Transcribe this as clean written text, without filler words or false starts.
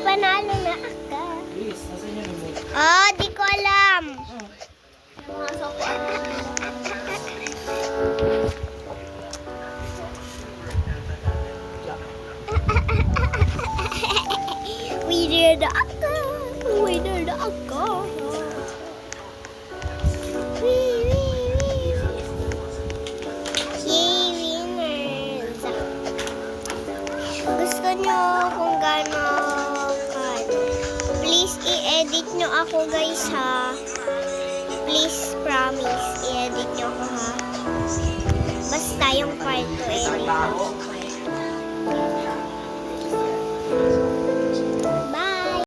Panalo na ako. Oh, di ko alam. Winner na ako. Winner na ako. Yay, winners. Gusto nyo kung gano'n, please i-edit nyo ako guys ha. Please promise, i-edit nyo ako ha. Basta yung part 2 edit.